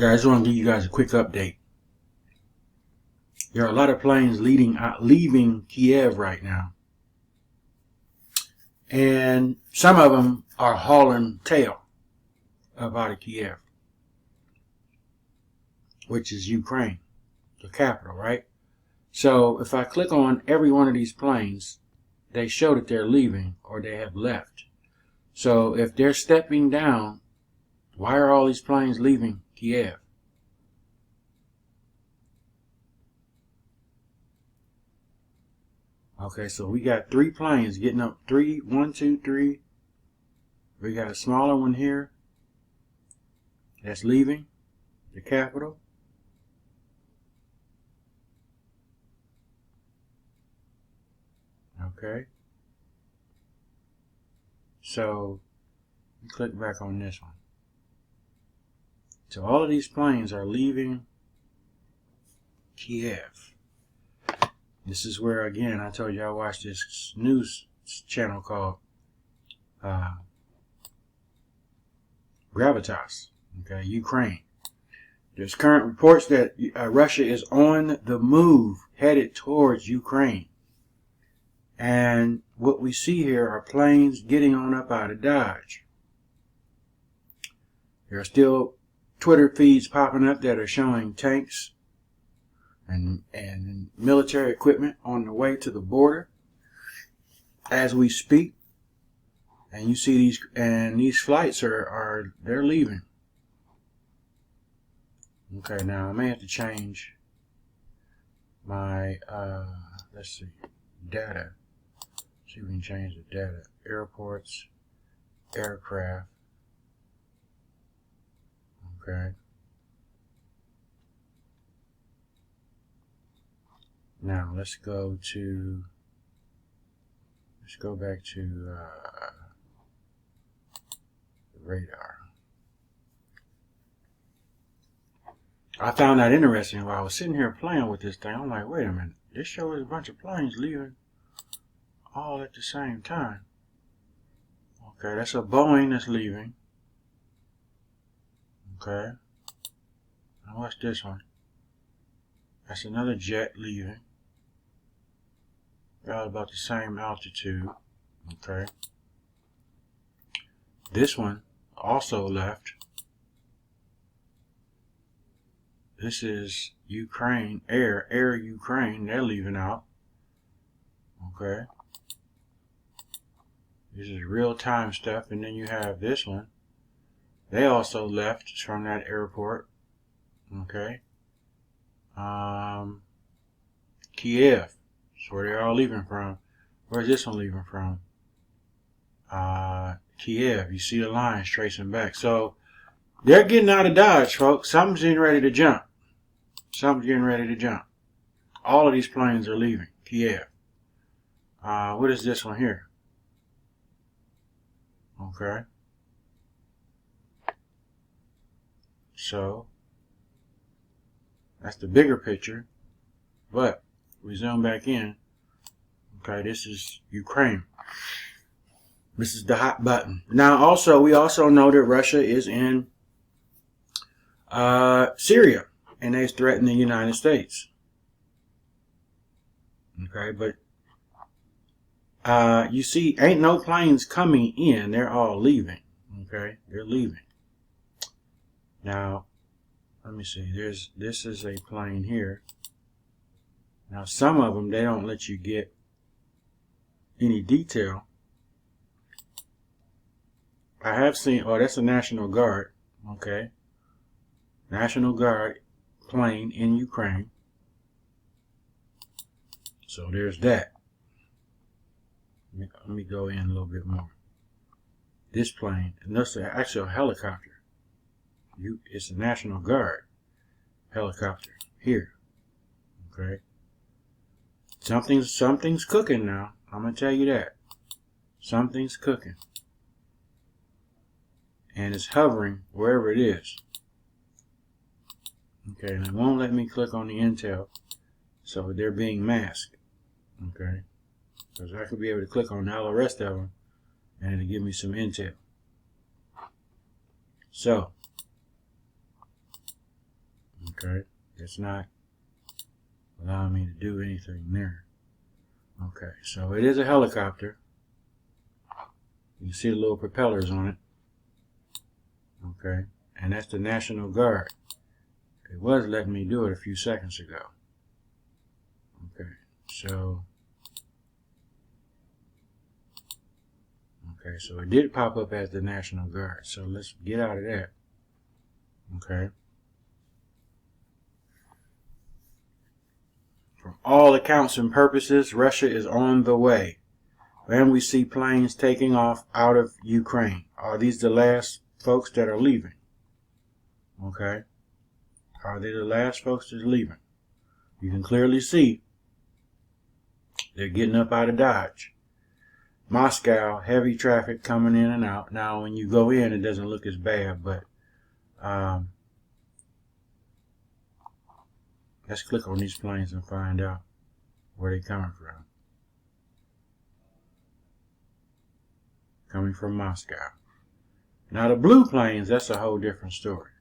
guys, I just want to give you guys a quick update. There are a lot of planes leaving Kyiv right now. And some of them are hauling tail up out of Kyiv, which is Ukraine, the capital, right? So if I click on every one of these planes, they show that they're leaving or they have left. So if they're stepping down, why are all these planes leaving Kyiv? Okay, so we got 3 planes getting up. 1, 2, 3. We got a smaller one here that's leaving the capital. Okay. So click back on this one. So all of these planes are leaving Kyiv. This is where, again, I told you I watched this news channel called Gravitas, okay, Ukraine. There's current reports that Russia is on the move, headed towards Ukraine. And what we see here are planes getting on up out of Dodge. There are still Twitter feeds popping up that are showing tanks and military equipment on the way to the border as we speak. And you see these flights they're leaving. Okay, now I may have to change my let's see, data. See if we can change the data. Airports, aircraft. Okay. Now let's go back to the radar. I found that interesting while I was sitting here playing with this thing. I'm like, wait a minute, this shows a bunch of planes leaving all at the same time. Okay, that's a Boeing that's leaving. Okay. Now what's this one? That's another jet leaving. Got about the same altitude. Okay. This one also left. This is Ukraine, Air Ukraine. They're leaving out. Okay. This is real-time stuff. And then you have this one. They also left from that airport. Okay. Kyiv. That's where they're all leaving from. Where's this one leaving from? Kyiv. You see the lines tracing back. So they're getting out of Dodge, folks. Something's getting ready to jump. Something's getting ready to jump. All of these planes are leaving Kyiv. What is this one here? Okay. So that's the bigger picture. But we zoom back in. Okay, this is Ukraine. This is the hot button. Now, we also know that Russia is in Syria, and they threaten the United States. Okay, but you see, ain't no planes coming in. They're all leaving. Okay, they're leaving. Now, let me see. This is a plane here. Now, some of them, they don't let you get any detail. I have seen, oh, that's a National Guard. Okay. National Guard plane in Ukraine. So there's that. Let me go in a little bit more. This plane, and that's actually a helicopter. It's a National Guard helicopter here. Okay. Something's cooking now. I'm gonna tell you that. Something's cooking. And it's hovering wherever it is. Okay, and it won't let me click on the intel. So they're being masked. Okay. Because I could be able to click on all the rest of them and it'll give me some intel. So Okay, it's not allowing me to do anything there. Okay, so it is a helicopter. You can see the little propellers on it. Okay, and that's the National Guard. It was letting me do it a few seconds ago. Okay, so it did pop up as the National Guard. So let's get out of that. Okay. From all accounts and purposes, Russia is on the way. And we see planes taking off out of Ukraine. Are these the last folks that are leaving? Okay. Are they the last folks that are leaving? You can clearly see they're getting up out of Dodge. Moscow, heavy traffic coming in and out. Now, when you go in, it doesn't look as bad, but let's click on these planes and find out where they're coming from. Coming from Moscow. Now, the blue planes, that's a whole different story.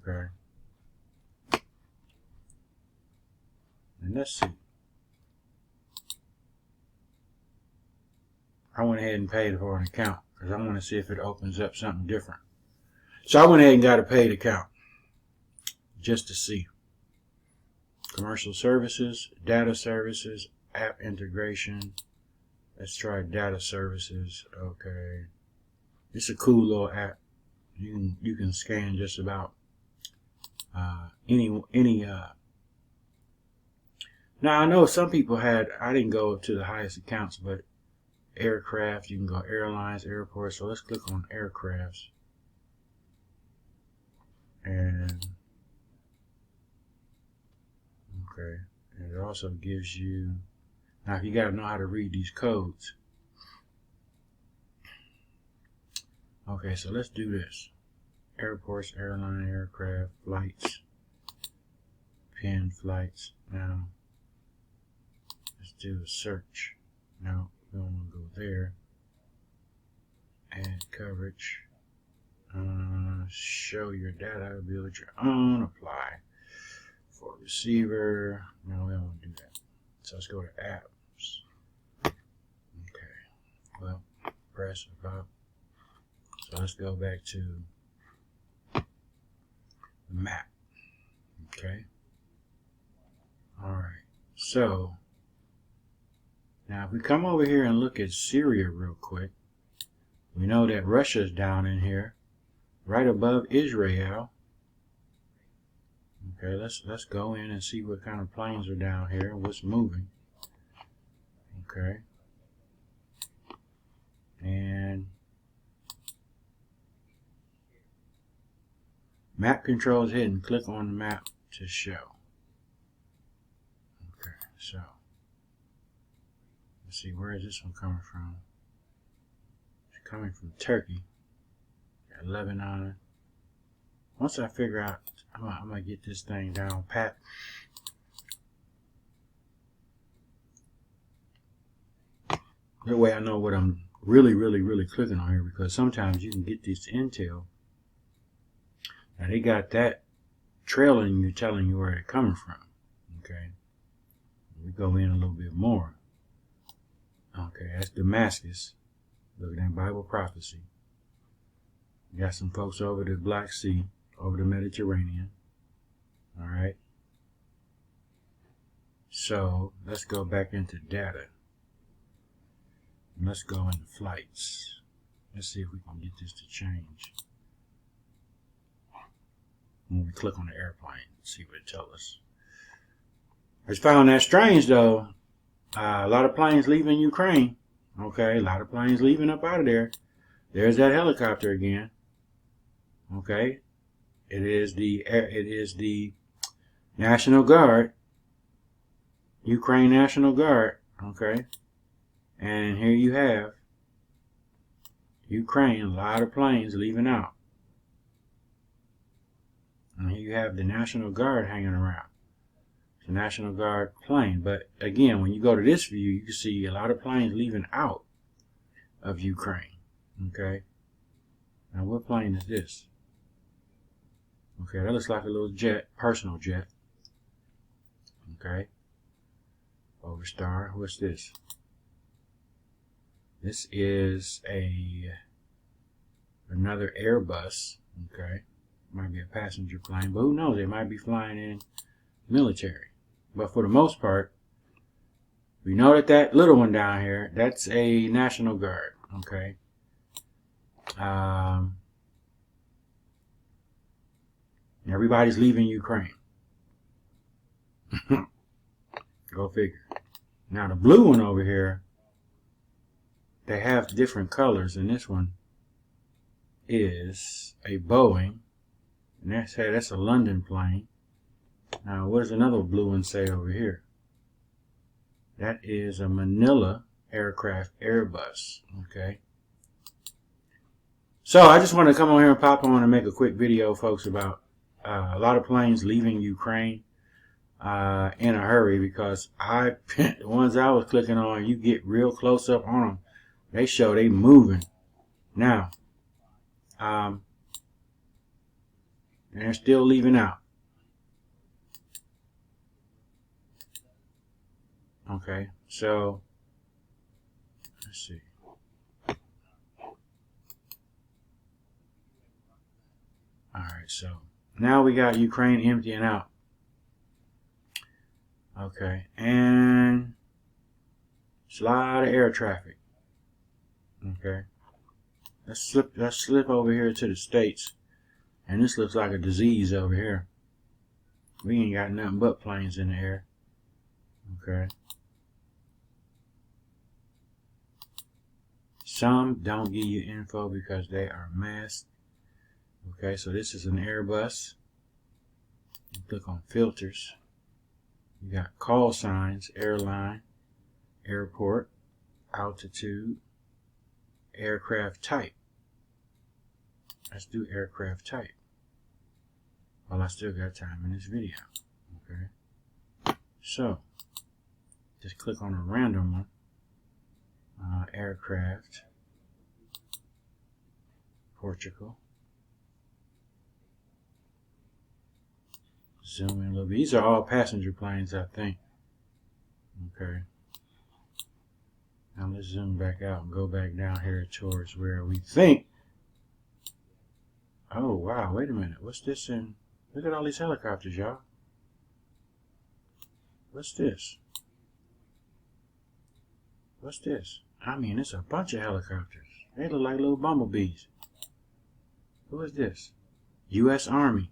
Okay. And let's see. I went ahead and paid for an account because I want to see if it opens up something different. So I went ahead and got a paid account just to see. Commercial services, data services, app integration. Let's try data services. Okay. It's a cool little app. You can scan just about any. Now I know some people had. I didn't go to the highest accounts, but aircraft. You can go airlines, airports. So let's click on aircrafts, and okay. And it also gives you. Now, you got to know how to read these codes. Okay, so let's do this. Airports, airline, aircraft, flights, pin flights. Now, let's do a search. No, we don't want to go there. Add coverage. Show your data, build your own, apply for receiver. No, we don't want to do that. So let's go to apps. Okay, well, press about. So let's go back to the map. Okay. All right. So now if we come over here and look at Syria real quick, we know that Russia's down in here, right above Israel. Okay, let's go in and see what kind of planes are down here, what's moving. Okay. And map control is hidden. Click on the map to show. Okay, so let's see, where is this one coming from? It's coming from Turkey. Got Lebanon. Once I figure out, I'm gonna get this thing down pat. That way I know what I'm really clicking on here, because sometimes you can get this intel. Now they got that trailing you, telling you where they're coming from. Okay. We go in a little bit more. Okay, that's Damascus. Look at that Bible prophecy. You got some folks over the Black Sea, over the Mediterranean. All right. So let's go back into data. And let's go into flights. Let's see if we can get this to change. When we click on the airplane, see what it tells us. I just found that strange though. A lot of planes leaving Ukraine. Okay, a lot of planes leaving up out of there. There's that helicopter again. Okay, it is the National Guard, Ukraine National Guard. Okay, and here you have Ukraine. A lot of planes leaving out. And here you have the National Guard hanging around. It's a National Guard plane. But again, when you go to this view, you can see a lot of planes leaving out of Ukraine. Okay. Now, what plane is this? Okay, that looks like a little jet, personal jet. Okay. Overstar. What's this? This is another Airbus. Okay. Might be a passenger plane, but who knows? They might be flying in military. But for the most part, we know that little one down here, that's a National Guard. Okay. Everybody's leaving Ukraine. Go figure. Now the blue one over here, they have different colors, and this one is a Boeing, and that's a London plane. Now what does another blue one say over here? That is a Manila aircraft Airbus. Okay. So I just want to come on here and pop on and make a quick video, folks, about a lot of planes leaving Ukraine in a hurry, because the ones I was clicking on, you get real close up on them, they show they moving now, and they're still leaving out. Okay, so let's see. All right, so now we got Ukraine emptying out. Okay, and it's a lot of air traffic. Okay, let's slip over here to the States, and this looks like a disease over here. We ain't got nothing but planes in the air. Okay. Some don't give you info because they are masked. Okay, so this is an Airbus. You click on filters. You got call signs, airline, airport, altitude, aircraft type. Let's do aircraft type. Well, I still got time in this video. Okay, so just click on a random one. Aircraft, Portugal. Zoom in a little bit. These are all passenger planes, I think. Okay. Now let's zoom back out and go back down here towards where we think. Oh, wow. Wait a minute. What's this in? Look at all these helicopters, y'all. What's this? What's this? I mean, it's a bunch of helicopters. They look like little bumblebees. Who is this? U.S. Army.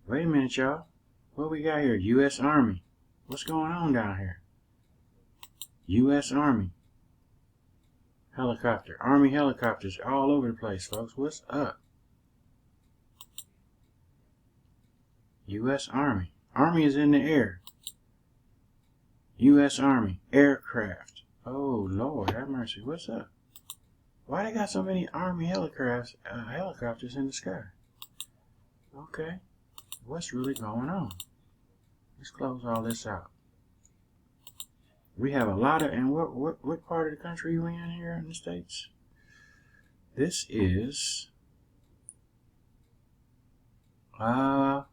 Wait a minute, y'all. What we got here? U.S. Army. What's going on down here? U.S. Army. Helicopter. Army helicopters all over the place, folks. What's up? U.S. Army. Army is in the air. U.S. Army. Aircraft. Oh, Lord, have mercy. What's up? Why they got so many Army helicopters in the sky? Okay. What's really going on? Let's close all this out. We have a lot of, and what part of the country are you in here in the States? This is Alabama.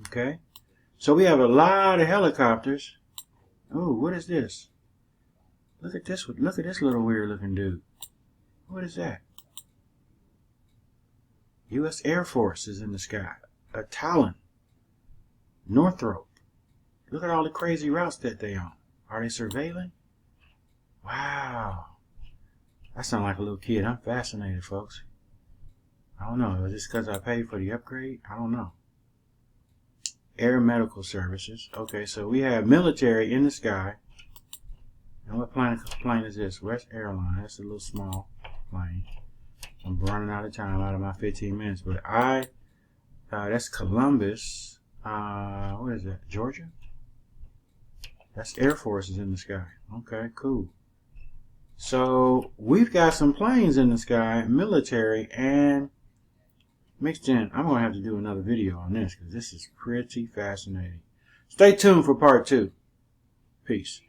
Okay. So we have a lot of helicopters. Oh, what is this? Look at this. Look at this little weird looking dude. What is that? U.S. Air Force is in the sky. A Talon. Northrop. Look at all the crazy routes that they on. Are they surveilling? Wow. I sound like a little kid. I'm fascinated, folks. I don't know. Is this because I paid for the upgrade? I don't know. Air Medical Services. Okay, so we have military in the sky. And what plane is this? West Airline. That's a little small plane. I'm running out of time, out of my 15 minutes. But that's Columbus. What is that? Georgia? That's Air Force is in the sky. Okay, cool. So we've got some planes in the sky, military, and mixed in. I'm going to have to do another video on this because this is pretty fascinating. Stay tuned for part 2. Peace.